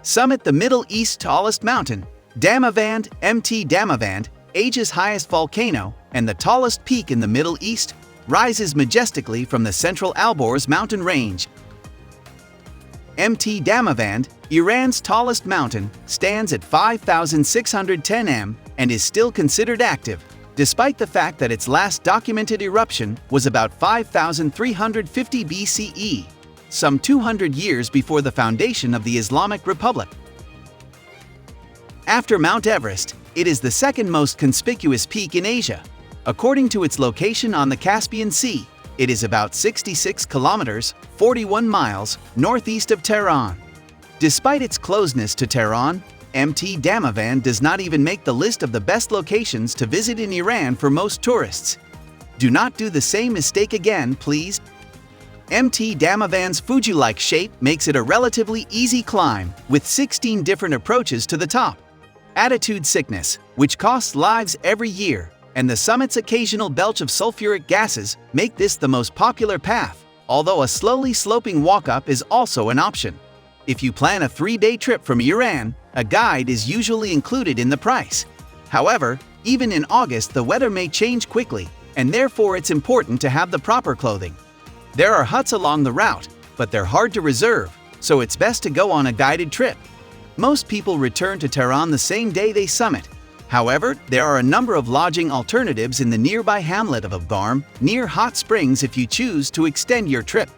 Summit the Middle East's tallest mountain, Damavand, Mt. Damavand, Asia's highest volcano and the tallest peak in the Middle East, rises majestically from the central Alborz mountain range. Mt. Damavand, Iran's tallest mountain, stands at 5,610 m and is still considered active, despite the fact that its last documented eruption was about 5,350 BCE, some 200 years before the foundation of the Islamic Republic. After Mount Everest, it is the second most conspicuous peak in Asia. According to its location on the Caspian Sea, it is about 66 kilometers, 41 miles, northeast of Tehran. Despite its closeness to Tehran, Mt. Damavand does not even make the list of the best locations to visit in Iran for most tourists. Do not do the same mistake again, please. Mt. Damavand's Fuji-like shape makes it a relatively easy climb, with 16 different approaches to the top. Altitude sickness, which costs lives every year, and the summit's occasional belch of sulfuric gases make this the most popular path, although a slowly sloping walk-up is also an option. If you plan a 3-day trip from Iran, a guide is usually included in the price. However, even in August the weather may change quickly, and therefore it's important to have the proper clothing. There are huts along the route, but they're hard to reserve, so it's best to go on a guided trip. Most people return to Tehran the same day they summit. However, there are a number of lodging alternatives in the nearby hamlet of Abgarm, near hot springs if you choose to extend your trip.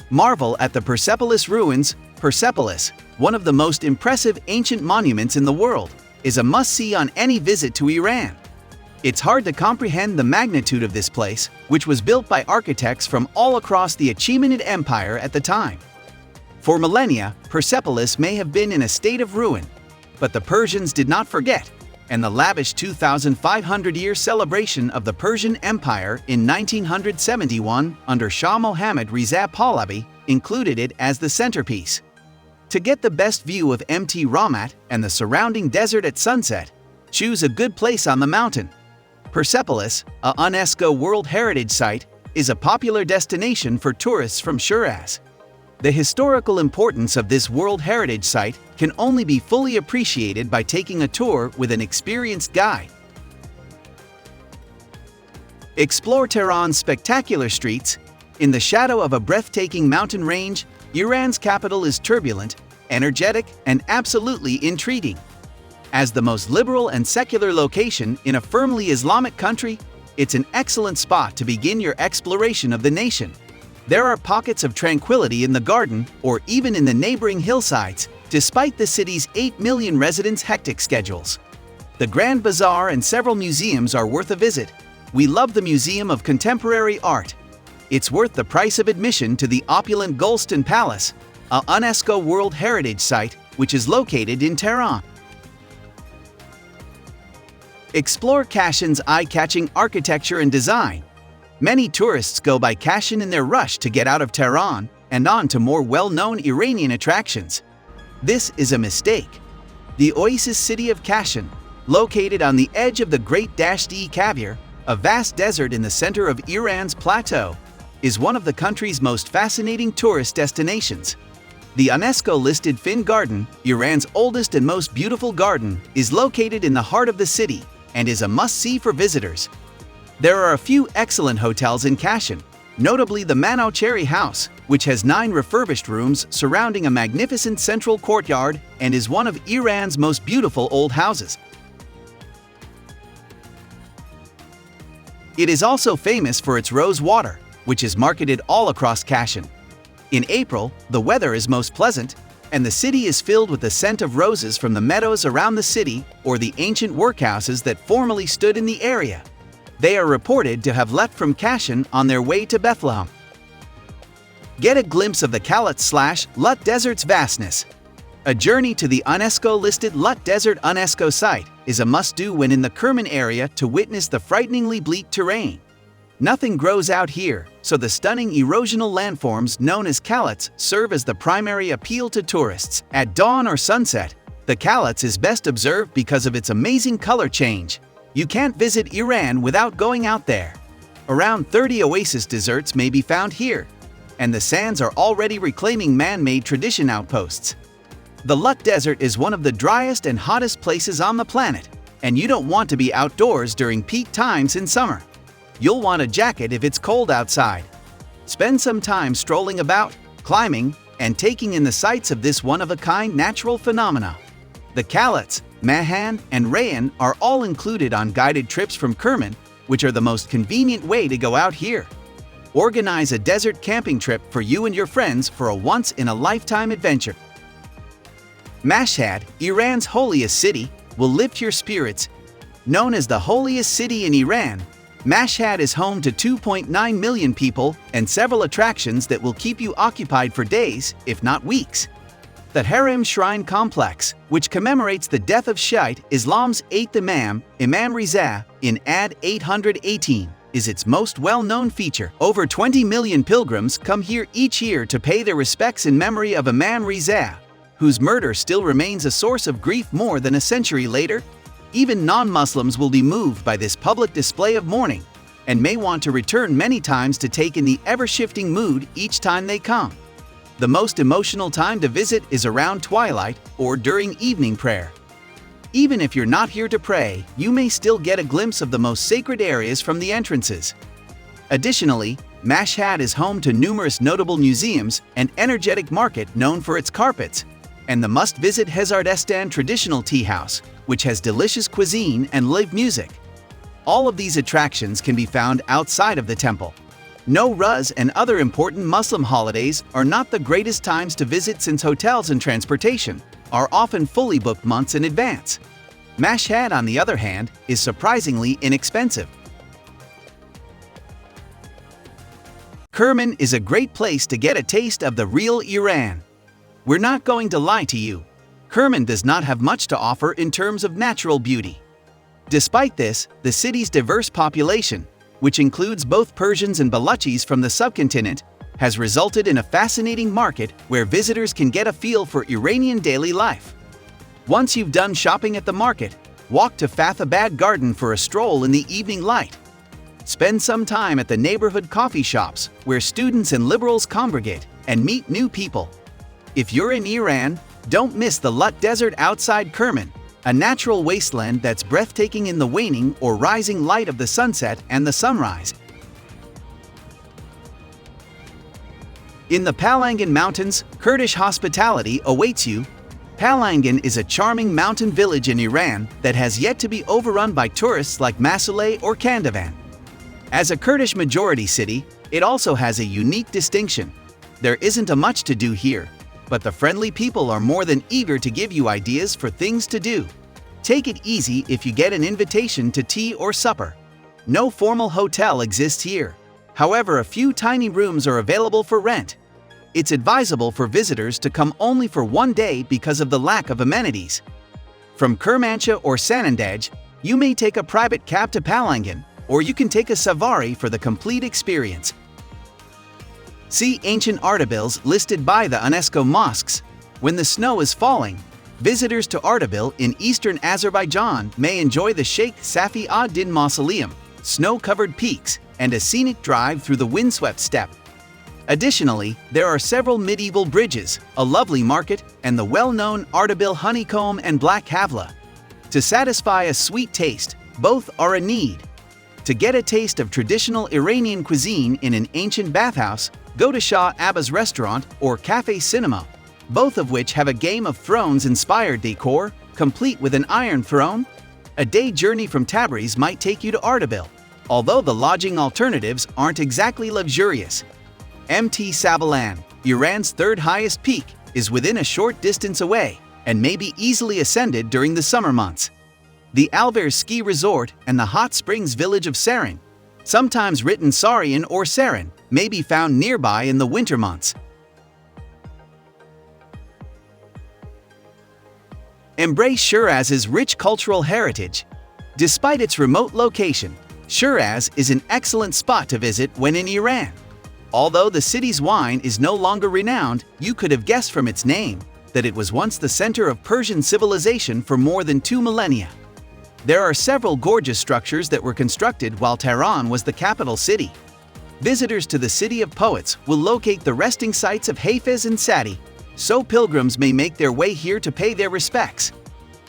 Marvel at the Persepolis ruins. Persepolis, one of the most impressive ancient monuments in the world, is a must-see on any visit to Iran. It's hard to comprehend the magnitude of this place, which was built by architects from all across the Achaemenid Empire at the time. For millennia, Persepolis may have been in a state of ruin, but the Persians did not forget, and the lavish 2,500-year celebration of the Persian Empire in 1971 under Shah Mohammad Reza Pahlavi included it as the centerpiece. To get the best view of Mt. Ramat and the surrounding desert at sunset, choose a good place on the mountain. Persepolis, a UNESCO World Heritage Site, is a popular destination for tourists from Shiraz. The historical importance of this World Heritage Site can only be fully appreciated by taking a tour with an experienced guide. Explore Tehran's spectacular streets. In the shadow of a breathtaking mountain range, Iran's capital is turbulent, energetic, and absolutely intriguing. As the most liberal and secular location in a firmly Islamic country, it's an excellent spot to begin your exploration of the nation. There are pockets of tranquility in the garden or even in the neighboring hillsides, despite the city's 8 million residents' hectic schedules. The Grand Bazaar and several museums are worth a visit. We love the Museum of Contemporary Art. It's worth the price of admission to the opulent Golestan Palace, a UNESCO World Heritage Site, which is located in Tehran. Explore Kashan's eye-catching architecture and design. Many tourists go by Kashan in their rush to get out of Tehran and on to more well-known Iranian attractions. This is a mistake. The oasis city of Kashan, located on the edge of the Great Dasht-e a vast desert in the center of Iran's plateau, is one of the country's most fascinating tourist destinations. The UNESCO-listed Fin Garden, Iran's oldest and most beautiful garden, is located in the heart of the city and is a must-see for visitors. There are a few excellent hotels in Kashan, notably the Manoucheri House, which has 9 refurbished rooms surrounding a magnificent central courtyard and is one of Iran's most beautiful old houses. It is also famous for its rose water, which is marketed all across Kashan. In April, the weather is most pleasant, and the city is filled with the scent of roses from the meadows around the city or the ancient workhouses that formerly stood in the area. They are reported to have left from Kashan on their way to Bethlehem. Get a glimpse of the Lut Desert's vastness. A journey to the UNESCO-listed Lut Desert UNESCO site is a must-do when in the Kerman area to witness the frighteningly bleak terrain. Nothing grows out here, so the stunning erosional landforms known as calots serve as the primary appeal to tourists. At dawn or sunset, the calots is best observed because of its amazing color change. You can't visit Iran without going out there. Around 30 oasis deserts may be found here, and the sands are already reclaiming man-made tradition outposts. The Lut Desert is one of the driest and hottest places on the planet, and you don't want to be outdoors during peak times in summer. You'll want a jacket if it's cold outside. Spend some time strolling about, climbing, and taking in the sights of this one-of-a-kind natural phenomena. The Kalats, Mashhad, and Rayan are all included on guided trips from Kerman, which are the most convenient way to go out here. Organize a desert camping trip for you and your friends for a once-in-a-lifetime adventure. Mashhad, Iran's holiest city, will lift your spirits. Known as the holiest city in Iran, Mashhad is home to 2.9 million people and several attractions that will keep you occupied for days, if not weeks. The Haram Shrine Complex, which commemorates the death of Shiite Islam's 8th Imam, Imam Riza, in AD 818, is its most well-known feature. Over 20 million pilgrims come here each year to pay their respects in memory of Imam Riza, whose murder still remains a source of grief more than a century later. Even non-Muslims will be moved by this public display of mourning, and may want to return many times to take in the ever-shifting mood each time they come. The most emotional time to visit is around twilight or during evening prayer. Even if you're not here to pray, you may still get a glimpse of the most sacred areas from the entrances. Additionally, Mashhad is home to numerous notable museums and energetic market known for its carpets, and the must-visit Hezardestan traditional tea house, which has delicious cuisine and live music. All of these attractions can be found outside of the temple. Nowruz and other important Muslim holidays are not the greatest times to visit since hotels and transportation are often fully booked months in advance. Mashhad, on the other hand, is surprisingly inexpensive. Kerman is a great place to get a taste of the real Iran. We're not going to lie to you. Kerman does not have much to offer in terms of natural beauty. Despite this, the city's diverse population, which includes both Persians and Balochis from the subcontinent, has resulted in a fascinating market where visitors can get a feel for Iranian daily life. Once you've done shopping at the market, walk to Fathabad Garden for a stroll in the evening light. Spend some time at the neighborhood coffee shops where students and liberals congregate and meet new people. If you're in Iran, don't miss the Lut Desert outside Kerman, a natural wasteland that's breathtaking in the waning or rising light of the sunset and the sunrise. In the Palangan Mountains, Kurdish hospitality awaits you. Palangan is a charming mountain village in Iran that has yet to be overrun by tourists like Masaleh or Damavand. As a Kurdish majority city, it also has a unique distinction. There isn't much to do here, but the friendly people are more than eager to give you ideas for things to do. Take it easy if you get an invitation to tea or supper. No formal hotel exists here. However, a few tiny rooms are available for rent. It's advisable for visitors to come only for one day because of the lack of amenities. From Kermanshah or Sanandaj, you may take a private cab to Palangan, or you can take a safari for the complete experience. See ancient Ardabils listed by the UNESCO mosques. When the snow is falling, visitors to Ardabil in eastern Azerbaijan may enjoy the Sheikh Safi ad-Din Mausoleum, snow-covered peaks, and a scenic drive through the windswept steppe. Additionally, there are several medieval bridges, a lovely market, and the well-known Ardabil honeycomb and black havla. To satisfy a sweet taste, both are a need. To get a taste of traditional Iranian cuisine in an ancient bathhouse, go to Shah Abbas Restaurant or Café Cinema, both of which have a Game of Thrones-inspired decor, complete with an Iron Throne. A day journey from Tabriz might take you to Ardabil, although the lodging alternatives aren't exactly luxurious. Mt Sabalan, Iran's third highest peak, is within a short distance away and may be easily ascended during the summer months. The Alver ski resort and the hot springs village of Sarin, sometimes written Sarian or Sarin, may be found nearby in the winter months. Embrace Shiraz's rich cultural heritage. Despite its remote location, Shiraz is an excellent spot to visit when in Iran. Although the city's wine is no longer renowned, you could have guessed from its name that it was once the center of Persian civilization for more than 2 millennia. There are several gorgeous structures that were constructed while Tehran was the capital city. Visitors to the city of poets will locate the resting sites of Hafiz and Sadi, so pilgrims may make their way here to pay their respects.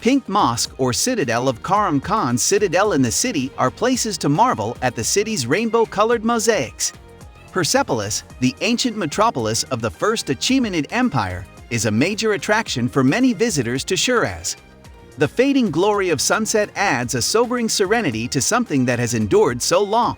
Pink Mosque or Citadel of Karam Khan's citadel in the city are places to marvel at the city's rainbow-colored mosaics. Persepolis, the ancient metropolis of the First Achaemenid Empire, is a major attraction for many visitors to Shiraz. The fading glory of sunset adds a sobering serenity to something that has endured so long.